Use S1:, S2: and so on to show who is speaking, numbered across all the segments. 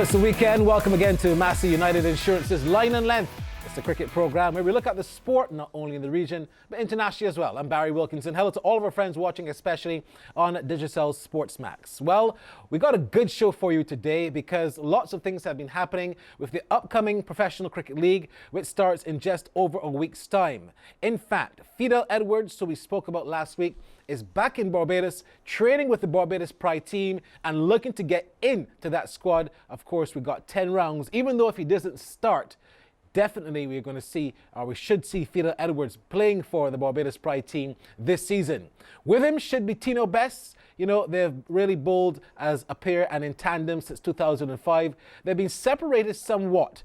S1: Well, it's the weekend. Welcome again to Massey United Insurance's Line and Length. It's a cricket program where we look at the sport not only in the region but internationally as well. I'm Barry Wilkinson. Hello to all of our friends watching, especially on Digicel's Sportsmax. Well, we got a good show for you today because lots of things have been happening with the upcoming Professional Cricket League, which starts in just over a week's time. In fact, Fidel Edwards, who we spoke about last week, is back in Barbados, training with the Barbados Pride team and looking to get into that squad. Of course, we got 10 rounds. Even though if he doesn't start, definitely we're going to see, or we should see, Fidel Edwards playing for the Barbados Pride team this season. With him should be Tino. You know, they've really bowled as a pair and in tandem since 2005. They've been separated somewhat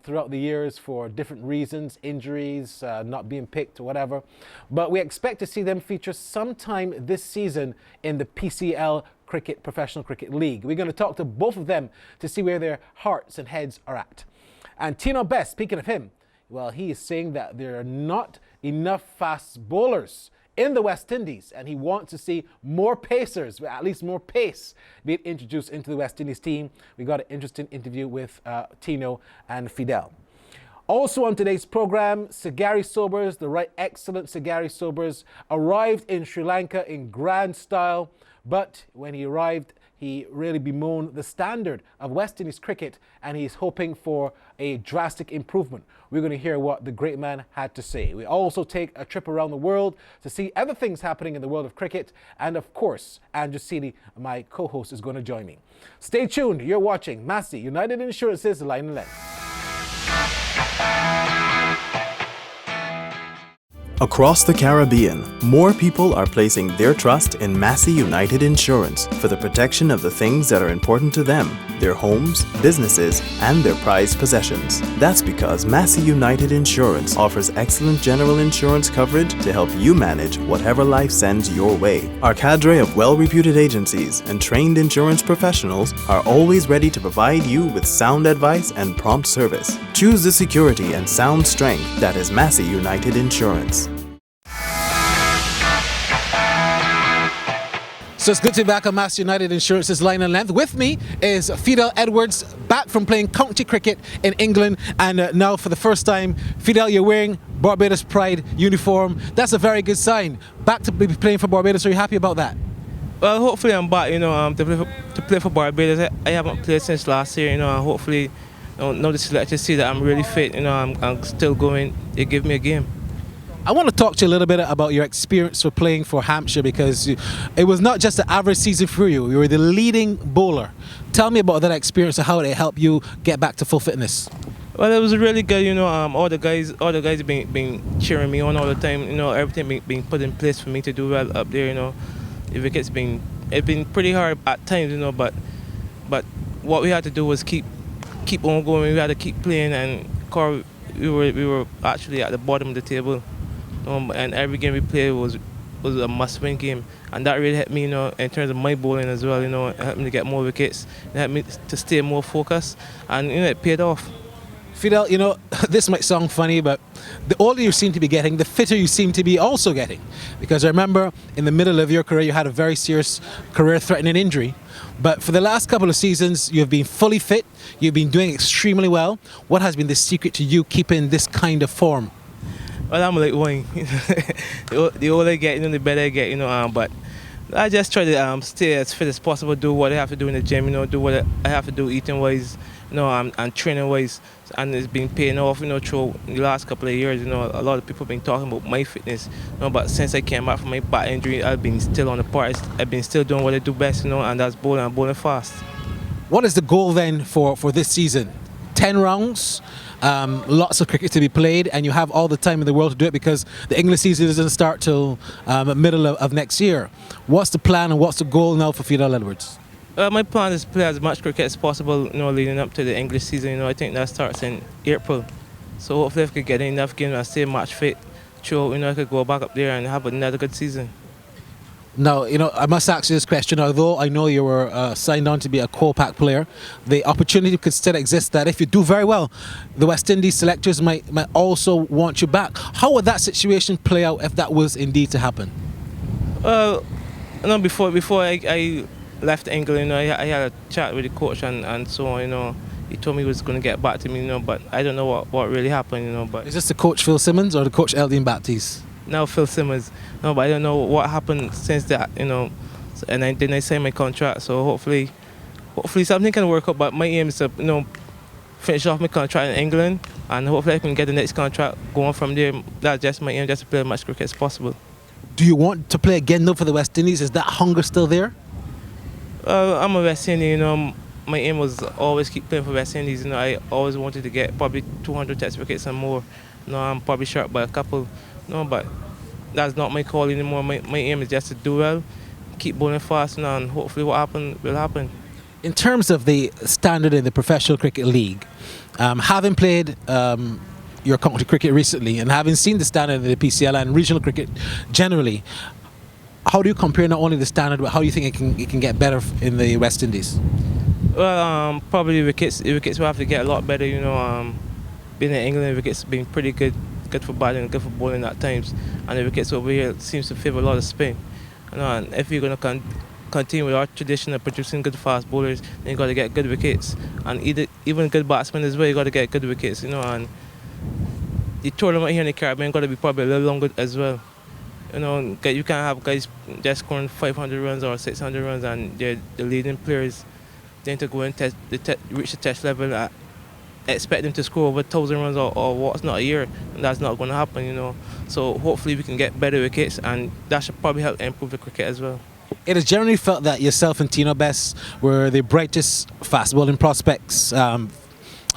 S1: throughout the years for different reasons, injuries, not being picked or whatever. But we expect to see them feature sometime this season in the PCL Professional Cricket League. We're going to talk to both of them to see where their hearts and heads are at. And Tino, speaking of him, well, he is saying that there are not enough fast bowlers in the West Indies, and he wants to see more pacers, at least more pace, being introduced into the West Indies team. We got an interesting interview with Tino and Fidel. Also on today's program, Sir Garfield Sobers, the right excellent Sir Garfield Sobers, arrived in Sri Lanka in grand style, but when he arrived, he really bemoaned the standard of West Indies cricket, and he's hoping for a drastic improvement. We're going to hear what the great man had to say. We also take a trip around the world to see other things happening in the world of cricket. And of course, Andrew Seeley, my co-host, is going to join me. Stay tuned. You're watching Massey United Insurance's Line and Length.
S2: Across the Caribbean, more people are placing their trust in Massey United Insurance for the protection of the things that are important to them, their homes, businesses, and their prized possessions. That's because Massey United Insurance offers excellent general insurance coverage to help you manage whatever life sends your way. Our cadre of well-reputed agencies and trained insurance professionals are always ready to provide you with sound advice and prompt service. Choose the security and sound strength that is Massey United Insurance.
S1: So it's good to be back on Massey United Insurance's Line and Length. With me is Fidel Edwards, back from playing county cricket in England, and now for the first time, Fidel, you're wearing Barbados Pride uniform. That's a very good sign. Back to be playing for Barbados. Are you happy about that?
S3: Well, hopefully I'm back, to play for Barbados. I haven't played since last year, and hopefully, now the selectors see that I'm really fit, I'm still going, they give me a game.
S1: I want to talk to you a little bit about your experience for playing for Hampshire, because it was not just an average season for you. You were the leading bowler. Tell me about that experience and how it helped you get back to full fitness.
S3: Well, it was really good. All the guys been cheering me on all the time. Everything being put in place for me to do well up there. The wickets it's been pretty hard at times. But what we had to do was keep on going. We had to keep playing, and we were actually at the bottom of the table. And every game we played was a must-win game, and that really helped me, in terms of my bowling as well. It helped me to get more wickets, it helped me to stay more focused, and it paid off.
S1: Fidel, this might sound funny, but the older you seem to be getting, the fitter you seem to be also getting. Because I remember in the middle of your career, you had a very serious career-threatening injury. But for the last couple of seasons, you've been fully fit. You've been doing extremely well. What has been the secret to you keeping this kind of form?
S3: Well, I'm like wine. The older I get, the better I get, but I just try to stay as fit as possible, do what I have to do in the gym, do what I have to do eating-wise, and training-wise, and it's been paying off, through the last couple of years. A lot of people have been talking about my fitness, but since I came back from my back injury, I've been still on the part. I've been still doing what I do best, and that's bowling. I'm bowling fast.
S1: What is the goal then for this season? 10 rounds, lots of cricket to be played, and you have all the time in the world to do it because the English season doesn't start till middle of next year. What's the plan and what's the goal now for Fidel Edwards?
S3: My plan is to play as much cricket as possible, leading up to the English season. I think that starts in April. So hopefully if I could get enough games and stay match fit, I could go back up there and have another good season.
S1: Now, I must ask you this question. Although I know you were signed on to be a co-pack player, the opportunity could still exist that if you do very well, the West Indies selectors might also want you back. How would that situation play out if that was indeed to happen?
S3: Well, before I left England, you know, I had a chat with the coach and so on, you know. He told me he was going to get back to me, you know, but I don't know what really happened, you know. But
S1: Is this the coach Phil Simmons or the coach Eldin Baptiste?
S3: now Phil Simmons. No, but I don't know what happened since that, you know. And then I signed my contract, so hopefully something can work out. But my aim is to, you know, finish off my contract in England, and hopefully I can get the next contract going from there. That's just my aim, just to play as much cricket as possible.
S1: Do you want to play again though for the West Indies? Is that hunger still there?
S3: I'm a West Indian, you know. My aim was always keep playing for West Indies. You know, I always wanted to get probably 200 test wickets and more. You know, I'm probably short by a couple. No, but that's not my call anymore. My aim is just to do well, keep bowling fast, you know, and hopefully what happen will happen.
S1: In terms of the standard in the Professional Cricket League, having played your county cricket recently and having seen the standard in the PCL and regional cricket generally, how do you compare not only the standard, but how you think it can get better in the West Indies?
S3: Well, probably wickets will have to get a lot better, you know. Being in England, wickets been pretty good for batting, good for bowling at times, and the wickets over here seems to favour a lot of spin. You know, and if you're going to continue with our tradition of producing good fast bowlers, then you got to get good wickets, and even good batsmen as well. You got to get good wickets, you know. And the tournament here in the Caribbean got to be probably a little longer as well. You know, you can't have guys just scoring 500 runs or 600 runs, and they're the leading players. Then to go and reach the test level, expect them to score over 1,000 runs or what's not a year, and that's not going to happen, you know. So hopefully we can get better wickets, and that should probably help improve the cricket as well.
S1: It is generally felt that yourself and Tino Best were the brightest fast bowling prospects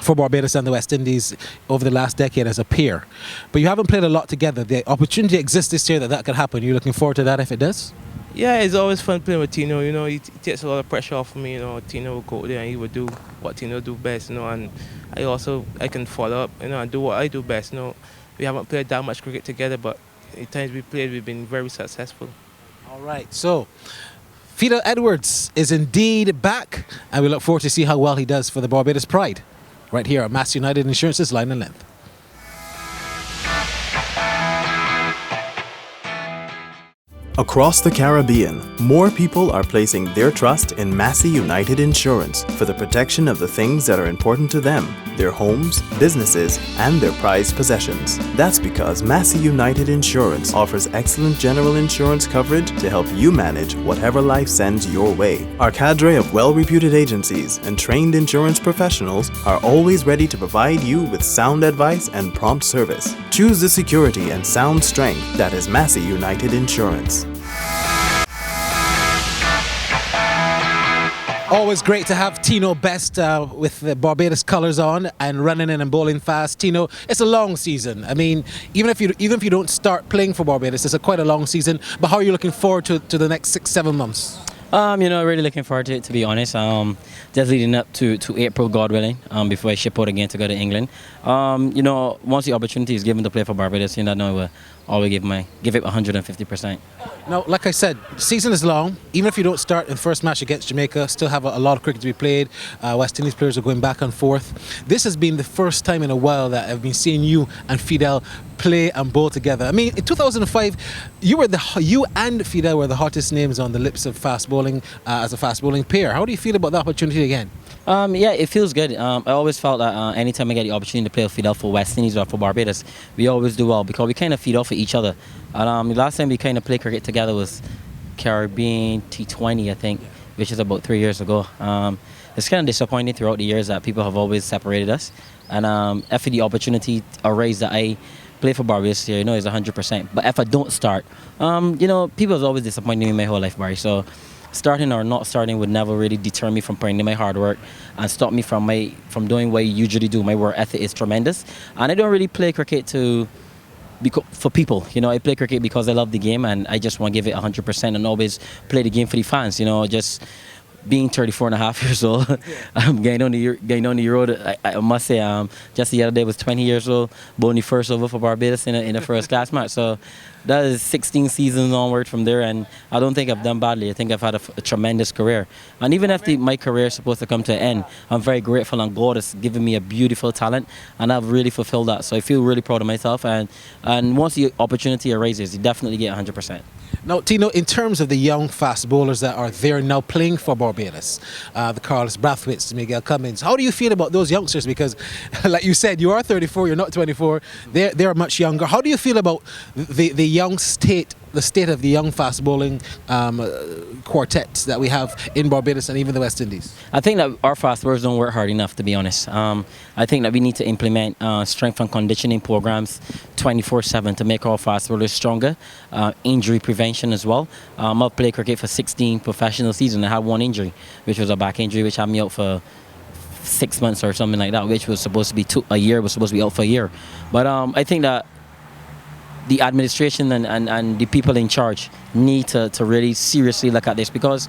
S1: for Barbados and the West Indies over the last decade as a pair. But you haven't played a lot together. The opportunity exists this year that could happen. You're looking forward to that if it does?
S3: Yeah, it's always fun playing with Tino, you know. He takes a lot of pressure off of me, you know. Tino will go there and he will do what Tino do best, you know, and I can follow up, you know, and do what I do best, you know. We haven't played that much cricket together, but the times we played, we've been very successful.
S1: All right, so Fidel Edwards is indeed back, and we look forward to see how well he does for the Barbados Pride right here at Mass United Insurance's Line and Length.
S2: Across the Caribbean, more people are placing their trust in Massey United Insurance for the protection of the things that are important to them, their homes, businesses, and their prized possessions. That's because Massey United Insurance offers excellent general insurance coverage to help you manage whatever life sends your way. Our cadre of well-reputed agencies and trained insurance professionals are always ready to provide you with sound advice and prompt service. Choose the security and sound strength that is Massey United Insurance.
S1: Always great to have Tino Best with the Barbados colours on and running in and bowling fast. Tino, it's a long season. I mean, even if you don't start playing for Barbados, it's quite a long season. But how are you looking forward to the next 6-7 months?
S4: You know, really looking forward to it, to be honest. Just leading up to April, God willing, before I ship out again to go to England. You know, once the opportunity is given to play for Barbados, you know, I will always give it 150%.
S1: Now, like I said, season is long. Even if you don't start in the first match against Jamaica, still have a lot of cricket to be played. West Indies players are going back and forth. This has been the first time in a while that I've been seeing you and Fidel play and bowl together. I mean, in 2005, you and Fidel were the hottest names on the lips of fast bowling as a fast bowling pair. How do you feel about the opportunity again?
S4: Yeah, it feels good. I always felt that anytime I get the opportunity to play with Fidel for West Indies or for Barbados, we always do well because we kind of feed off of each other. And the last time we kind of played cricket together was Caribbean T20, I think, which is about 3 years ago. It's kind of disappointing throughout the years that people have always separated us. And if the opportunity arises that I play for Barbados here, you know, it's 100%. But if I don't start, you know, people have always disappointed me my whole life, Barry. So starting or not starting would never really deter me from putting in my hard work and stop me from doing what I usually do. My work ethic is tremendous. And I don't really play cricket for people, you know. I play cricket because I love the game and I just want to give it 100% and always play the game for the fans, you know. Just being 34 and a half years old, I'm getting on the road. I must say, just the other day I was 20 years old, bowling the first over for Barbados in a first class match. So that is 16 seasons onward from there, and I don't think I've done badly. I think I've had a tremendous career. And even if my career is supposed to come to an end, I'm very grateful, and God has given me a beautiful talent, and I've really fulfilled that. So I feel really proud of myself, and once the opportunity arises, you definitely get 100%.
S1: Now, Tino, in terms of the young fast bowlers that are there now playing for Barbados, the Carlos Brathwaite's, Miguel Cummins, how do you feel about those youngsters? Because, like you said, you are 34, you're not 24, they're much younger. How do you feel about the young state, the state of the young fast bowling quartets that we have in Barbados and even the West Indies?
S4: I think that our fast bowlers don't work hard enough, to be honest. I think that we need to implement strength and conditioning programs 24/7 to make our fast bowlers stronger. Injury prevention as well. I've played cricket for 16 professional seasons. I had one injury, which was a back injury, which had me out for 6 months or something like that, which was supposed to be a year, was supposed to be out for a year. But I think that the administration and the people in charge need to really seriously look at this, because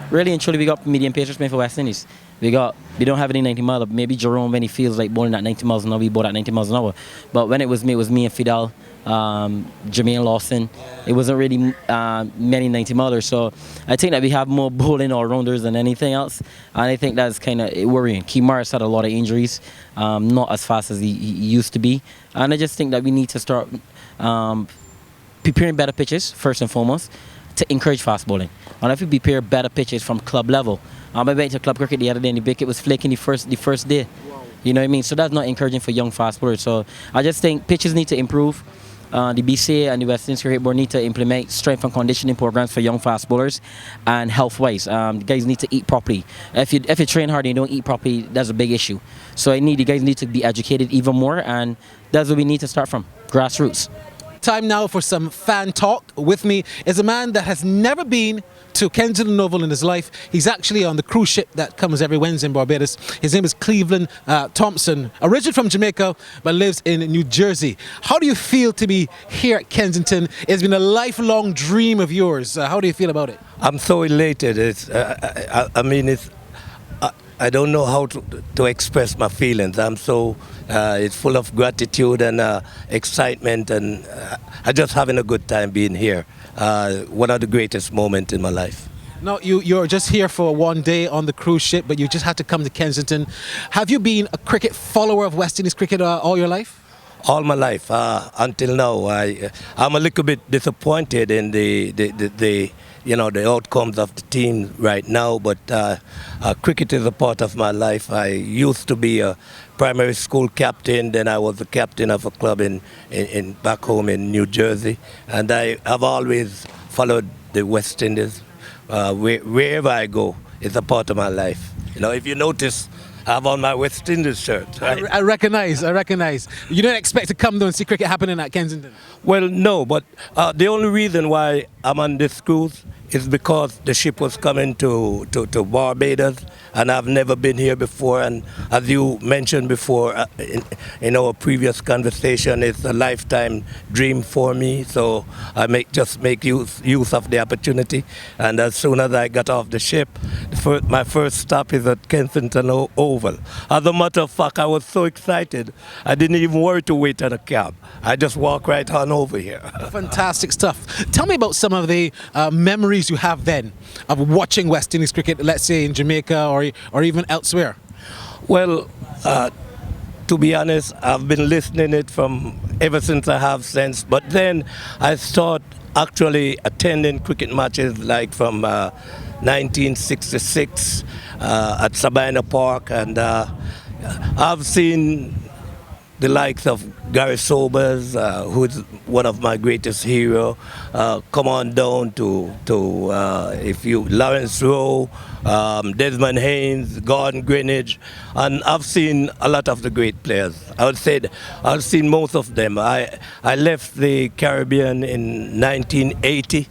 S4: really and truly we got medium pacers playing for West Indies. We don't have any 90 mile. Maybe Jerome, when he feels like bowling at 90 miles an hour, we bowl at 90 miles an hour. But when it was me and Fidel, Jermaine Lawson, it wasn't really many 90 milers. So I think that we have more bowling all-rounders than anything else. And I think that's kind of worrying. Key Morris had a lot of injuries, not as fast as he used to be. And I just think that we need to start preparing better pitches, first and foremost, to encourage fast bowling. And if we prepare better pitches from club level, I went to club cricket the other day and the wicket was flaking the first day. Wow. You know what I mean? So that's not encouraging for young fast bowlers. So I just think pitches need to improve. The BCA and the West Indies Cricket Board need to implement strength and conditioning programs for young fast bowlers, and health-wise, the guys need to eat properly. If you train hard and you don't eat properly, that's a big issue. So the guys need to be educated even more, and that's where we need to start from, grassroots.
S1: Time now for some fan talk. With me is a man that has never been to Kensington Oval in his life. He's actually on the cruise ship that comes every Wednesday in Barbados. His name is Cleveland Thompson, originally from Jamaica, but lives in New Jersey. How do you feel to be here at Kensington? It's been a lifelong dream of yours. How do you feel about it?
S5: I'm so elated. I don't know how to express my feelings. It's full of gratitude and excitement, and I'm just having a good time being here. One of the greatest moments in my life.
S1: No, you're just here for one day on the cruise ship, but you just had to come to Kensington. Have you been a cricket follower of West Indies cricket all your life?
S5: All my life, until now. I'm a little bit disappointed in the outcomes of the team right now, but cricket is a part of my life. I used to be a primary school captain, then I was the captain of a club in back home in New Jersey, and I have always followed the West Indies. Wherever I go, it's a part of my life. If you notice, I have on my West Indies shirt. Right?
S1: I recognize. You don't expect to come though and see cricket happening at Kensington?
S5: Well, no, but the only reason why I'm on this cruise is because the ship was coming to Barbados, and I've never been here before. And as you mentioned before in our previous conversation, it's a lifetime dream for me. So I make use of the opportunity. And as soon as I got off the ship, my first stop is at Kensington Oval. As a matter of fact, I was so excited, I didn't even worry to wait on a cab. I just walked right on over here.
S1: Fantastic stuff. Tell me about some of the memories you have then of watching West Indies cricket, let's say in Jamaica or even elsewhere.
S5: Well, to be honest, I've been listening it from ever since I have sense, but then I started actually attending cricket matches like from 1966 at Sabina Park, and I've seen the likes of Gary Sobers, who's one of my greatest heroes, come on down to Lawrence Rowe, Desmond Haynes, Gordon Greenwich, and I've seen a lot of the great players. I would say I've seen most of them. I left the Caribbean in 1980,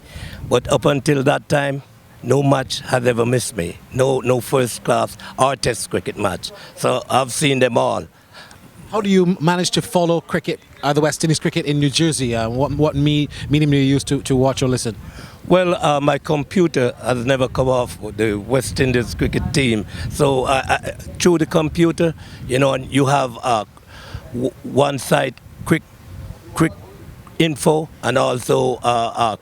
S5: but up until that time, no match has ever missed me. No first class or test cricket match. So I've seen them all.
S1: How do you manage to follow cricket, the West Indies cricket in New Jersey? What medium do you use to watch or listen?
S5: Well, my computer has never come off with the West Indies cricket team. So through the computer, you have one site, info and also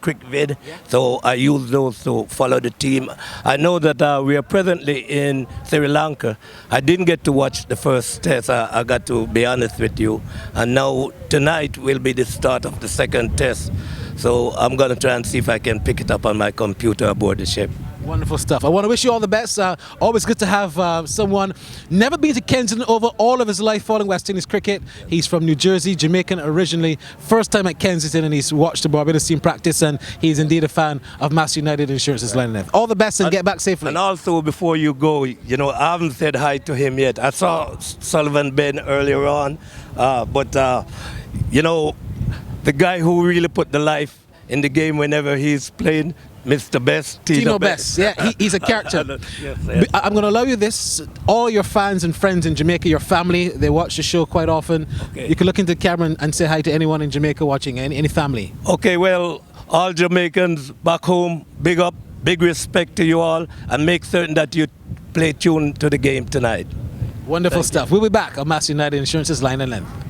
S5: quick vid. So I use those to follow the team. I know that we are presently in Sri Lanka. I didn't get to watch the first test, I got to be honest with you. And now tonight will be the start of the second test. So I'm going to try and see if I can pick it up on my computer aboard the ship.
S1: Wonderful stuff. I want to wish you all the best. Always good to have someone never been to Kensington over all of his life following West Indies cricket. He's from New Jersey, Jamaican originally. First time at Kensington, and he's watched the Barbados team practice, and he's indeed a fan of Massey United Insurance's line and length. All the best and get back safely.
S5: And also, before you go, you know, I haven't said hi to him yet. I saw Sullivan Ben earlier on, but you know, the guy who really put the life in the game whenever he's playing, Mr. Best,
S1: Tino Best. Yeah, he's a character.
S5: Yes.
S1: I'm going to allow you this. All your fans and friends in Jamaica, your family, they watch the show quite often.
S5: Okay.
S1: You can look into the camera and say hi to anyone in Jamaica watching, any family.
S5: Okay, well, all Jamaicans back home, big up, big respect to you all, and make certain that you play tune to the game tonight.
S1: Wonderful stuff. We'll be back on Massey United Insurance's line and length.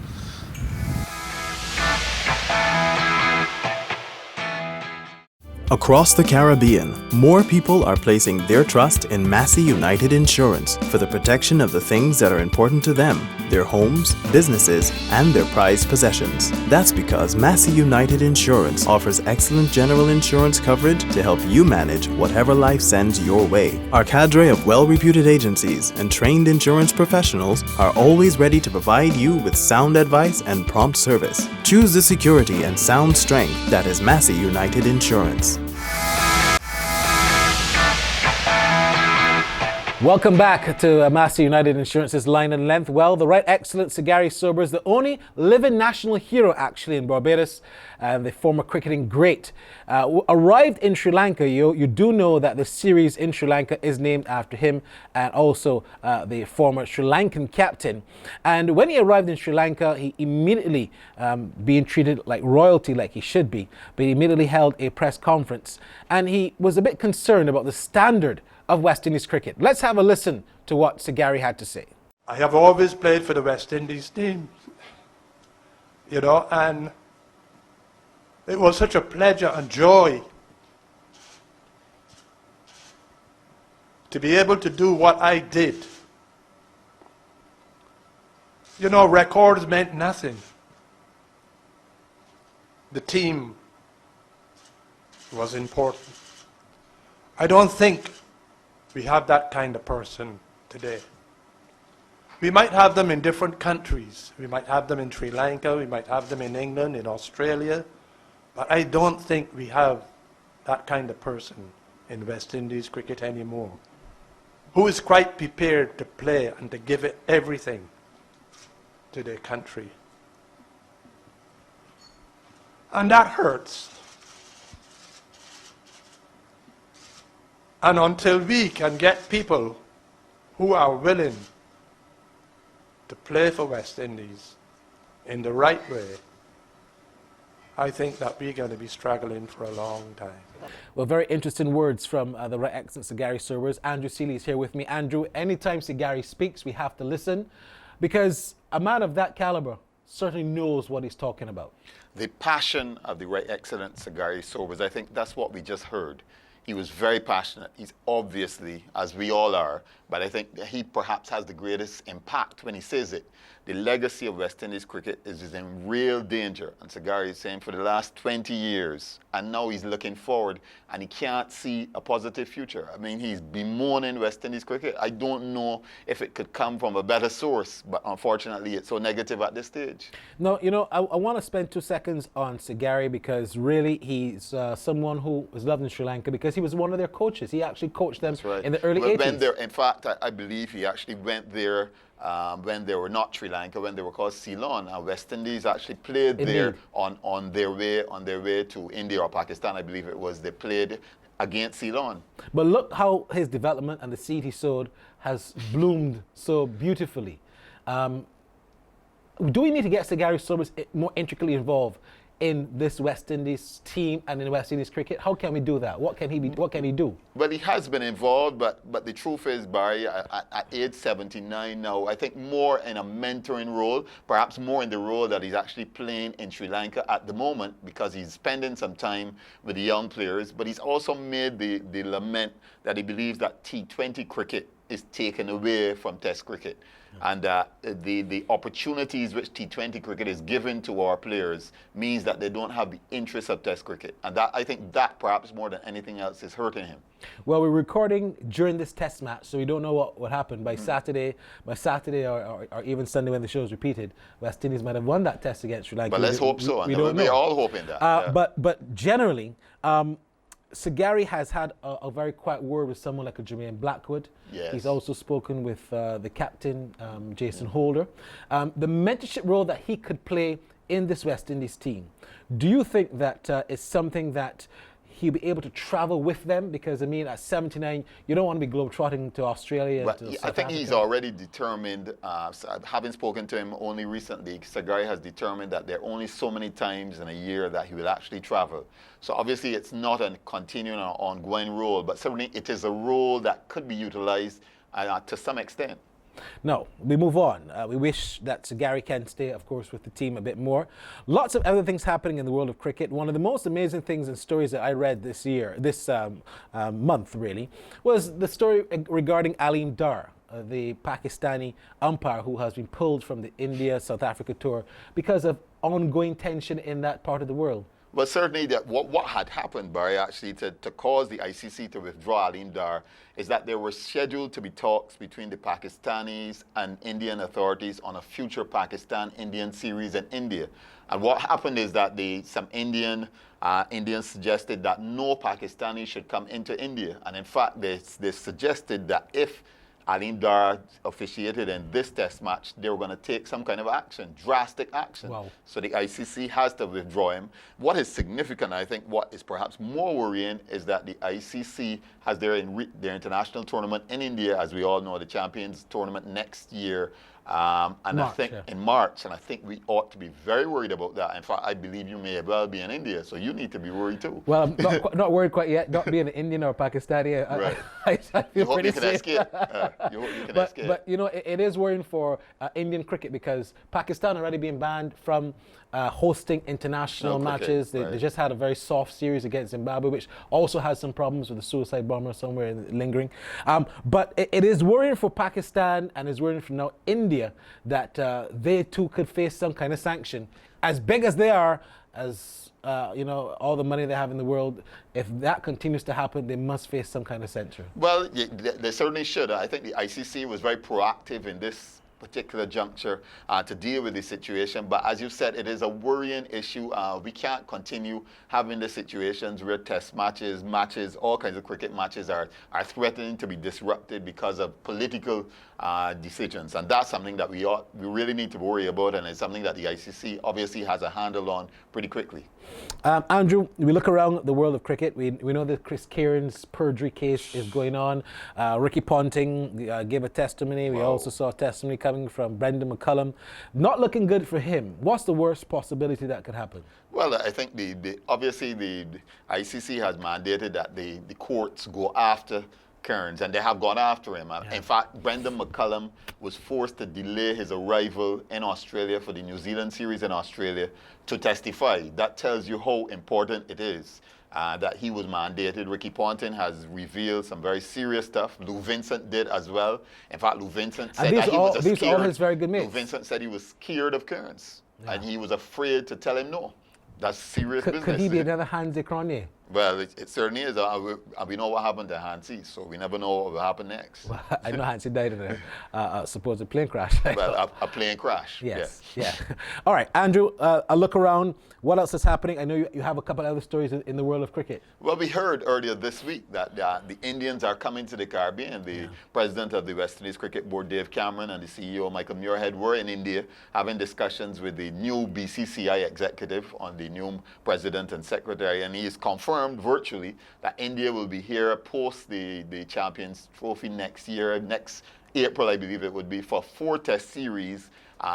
S2: Across the Caribbean, more people are placing their trust in Massey United Insurance for the protection of the things that are important to them, their homes, businesses, and their prized possessions. That's because Massey United Insurance offers excellent general insurance coverage to help you manage whatever life sends your way. Our cadre of well-reputed agencies and trained insurance professionals are always ready to provide you with sound advice and prompt service. Choose the security and sound strength that is Massey United Insurance.
S1: Welcome back to Massey United Insurance's line and length. Well, the Right Excellent Sir Garfield Sobers, the only living national hero actually in Barbados, and the former cricketing great, arrived in Sri Lanka. You do know that the series in Sri Lanka is named after him, and also the former Sri Lankan captain. And when he arrived in Sri Lanka, he immediately, being treated like royalty, like he should be, but he immediately held a press conference, and he was a bit concerned about the standard of West Indies cricket. Let's have a listen to what Sir Gary had to say.
S6: I have always played for the West Indies team, you know, and it was such a pleasure and joy to be able to do what I did. You know, records meant nothing. The team was important. I don't think we have that kind of person today. We might have them in different countries. We might have them in Sri Lanka, we might have them in England, in Australia, but I don't think we have that kind of person in West Indies cricket anymore, who is quite prepared to play and to give it everything to their country. And that hurts. And until we can get people who are willing to play for West Indies in the right way, I think that we're going to be struggling for a long time.
S1: Well, very interesting words from the Right Excellent Sir Garfield Sobers. Andrew Seeley is here with me. Andrew, anytime Sir Gary speaks, we have to listen, because a man of that caliber certainly knows what he's talking about.
S7: The passion of the Right Excellent Sir Garfield Sobers, I think that's what we just heard. He was very passionate. He's obviously, as we all are, but I think that he perhaps has the greatest impact when he says it. The legacy of West Indies cricket is in real danger. And Sir Gary is saying for the last 20 years, and now he's looking forward, and he can't see a positive future. I mean, he's bemoaning West Indies cricket. I don't know if it could come from a better source, but unfortunately it's so negative at this stage.
S1: No, you know, I want to spend 2 seconds on Sir Gary, because really he's someone who is loved in Sri Lanka because he was one of their coaches. He actually coached them in the early 80s.
S7: In fact, I believe he actually went there when they were not Sri Lanka, when they were called Ceylon. And West Indies actually played there on their way to India or Pakistan, I believe it was. They played against Ceylon.
S1: But look how his development and the seed he sowed has bloomed so beautifully. Do we need to get Sir Garfield Sobers more intricately involved in this West Indies team and in West Indies cricket? How can we do that? What can he do?
S7: Well, he has been involved, but the truth is, Barry, at age 79 now, I think more in a mentoring role, perhaps more in the role that he's actually playing in Sri Lanka at the moment, because he's spending some time with the young players, but he's also made the lament that he believes that T20 cricket is taken away from Test cricket. And the opportunities which T20 cricket is given to our players means that they don't have the interest of Test cricket. And that, I think that perhaps more than anything else is hurting him.
S1: Well, we're recording during this Test match, so we don't know what happened. By Saturday or even Sunday when the show is repeated, West Indies might have won that Test against Sri Lanka.
S7: But let's hope so.
S1: We don't know.
S7: We're all hoping that.
S1: But generally, Sir Gary has had a very quiet word with someone like a Jermaine Blackwood.
S7: Yes.
S1: He's also spoken with the captain, Jason Holder. The mentorship role that he could play in this West Indies team, do you think that is something that he'll be able to travel with them? Because, I mean, at 79, you don't want to be globetrotting to Australia.
S7: Well,
S1: to
S7: I
S1: South
S7: think he's
S1: Africa.
S7: already determined, having spoken to him only recently, Sagai has determined that there are only so many times in a year that he will actually travel. So obviously it's not a continuing or ongoing role, but certainly it is a role that could be utilized to some extent.
S1: No, we move on. We wish that Sir Gary can stay, of course, with the team a bit more. Lots of other things happening in the world of cricket. One of the most amazing things and stories that I read this month, really, was the story regarding Aleem Dar, the Pakistani umpire who has been pulled from the India-South Africa tour because of ongoing tension in that part of the world.
S7: But certainly that what had happened, Barry, actually, to cause the ICC to withdraw Aleem Dar is that there were scheduled to be talks between the Pakistanis and Indian authorities on a future Pakistan-Indian series in India. And what happened is that some Indians suggested that no Pakistani should come into India. And in fact, they suggested that if Aleem Dar officiated in this Test match, they were going to take some kind of action, drastic action.
S1: Wow.
S7: So the ICC has to withdraw him. What is significant, I think, what is perhaps more worrying is that the ICC has their international tournament in India, as we all know, the Champions Tournament next year. In March, and I think we ought to be very worried about that. In fact, I believe you may well be in India, so you need to be worried too.
S1: Well, I'm not worried quite yet, not being an Indian or Pakistani.
S7: Right.
S1: I feel pretty
S7: you can
S1: safe.
S7: escape. You hope you can escape.
S1: But, you know, it is worrying for Indian cricket because Pakistan already being banned from hosting international matches. They just had a very soft series against Zimbabwe, which also has some problems with a suicide bomber somewhere lingering. But it is worrying for Pakistan and is worrying for now India that they too could face some kind of sanction. As big as they are, as you know, all the money they have in the world, if that continues to happen, they must face some kind of censure.
S7: Well, they certainly should. I think the ICC was very proactive in this particular juncture to deal with the situation. But as you said, it is a worrying issue. We can't continue having the situations where Test matches, all kinds of cricket matches are threatening to be disrupted because of political decisions. And that's something that we really need to worry about, and it's something that the ICC obviously has a handle on pretty quickly.
S1: Andrew, we look around the world of cricket. We know that Chris Kieran's perjury case is going on. Ricky Ponting gave a testimony. We also saw testimony coming from Brendan McCullum. Not looking good for him. What's the worst possibility that could happen?
S7: Well, I think obviously the ICC has mandated that the courts go after Kearns, and they have gone after him. Yeah. In fact, Brendan McCullum was forced to delay his arrival in Australia for the New Zealand series in Australia to testify. That tells you how important it is that he was mandated. Ricky Ponting has revealed some very serious stuff. Lou Vincent did as well. In fact, Lou Vincent said that he was
S1: these are all his very good mates.
S7: Lou Vincent said he was scared of Kearns, and he was afraid to tell him no. That's serious business.
S1: Could he be another Hansi Cronje?
S7: Well, it certainly is. We know what happened to Hansi, so we never know what will happen next.
S1: Well, I know Hansi died in a supposed plane crash.
S7: Well, a plane crash.
S1: Yes. Yeah. All right, Andrew, a look around. What else is happening? I know you have a couple other stories in the world of cricket.
S7: Well, we heard earlier this week that the Indians are coming to the Caribbean. The president of the West Indies Cricket Board, Dave Cameron, and the CEO, Michael Muirhead, were in India having discussions with the new BCCI executive on the new president and secretary, and he has confirmed virtually that India will be here post the Champions Trophy next year, next April, I believe it would be, for 4 Test series.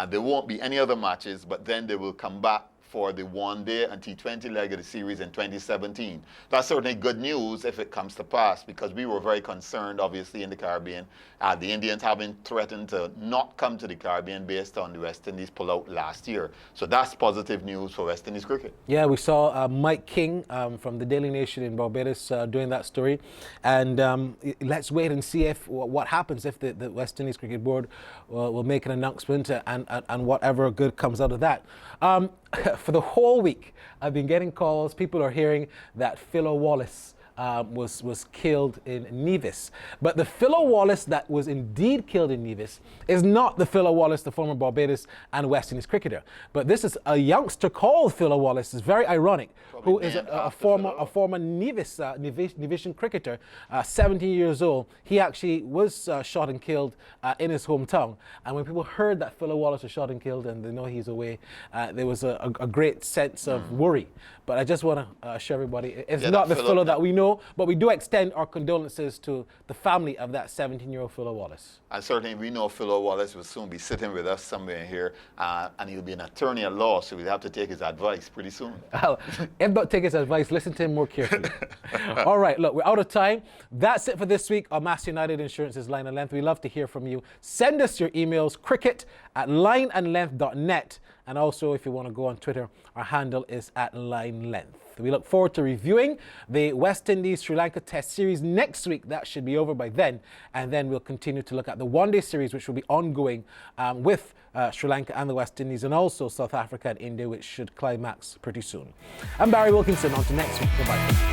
S7: There won't be any other matches, but then they will come back for the one-day and T20 leg of the series in 2017. That's certainly good news if it comes to pass, because we were very concerned, obviously, in the Caribbean. The Indians having threatened to not come to the Caribbean based on the West Indies pull-out last year. So that's positive news for West Indies cricket.
S1: Yeah, we saw Mike King from the Daily Nation in Barbados doing that story. And let's wait and see if what happens if the West Indies Cricket Board will make an announcement and whatever good comes out of that. For the whole week, I've been getting calls. People are hearing that Philo Wallace was killed in Nevis. But the Philo Wallace that was indeed killed in Nevis is not the Philo Wallace, the former Barbados and West Indies cricketer. But this is a youngster called Philo Wallace. It's very ironic. Who is a former Nevisian cricketer, 17 years old. He actually was shot and killed in his hometown. And when people heard that Philo Wallace was shot and killed and they know he's away, there was a great sense of worry. But I just want to assure everybody, it's not the Philo that we know, but we do extend our condolences to the family of that 17-year-old Philo Wallace.
S7: And certainly we know Philo Wallace will soon be sitting with us somewhere here, and he'll be an attorney at law, so we'll have to take his advice pretty soon.
S1: If not take his advice, listen to him more carefully. All right, look, we're out of time. That's it for this week on Mass United Insurance's Line and Length. We love to hear from you. Send us your emails, cricket@lineandlength.net. And also, if you want to go on Twitter, our handle is @LineLength. We look forward to reviewing the West Indies Sri Lanka Test Series next week. That should be over by then. And then we'll continue to look at the one-day series, which will be ongoing with Sri Lanka and the West Indies, and also South Africa and India, which should climax pretty soon. I'm Barry Wilkinson. On to next week. Bye-bye.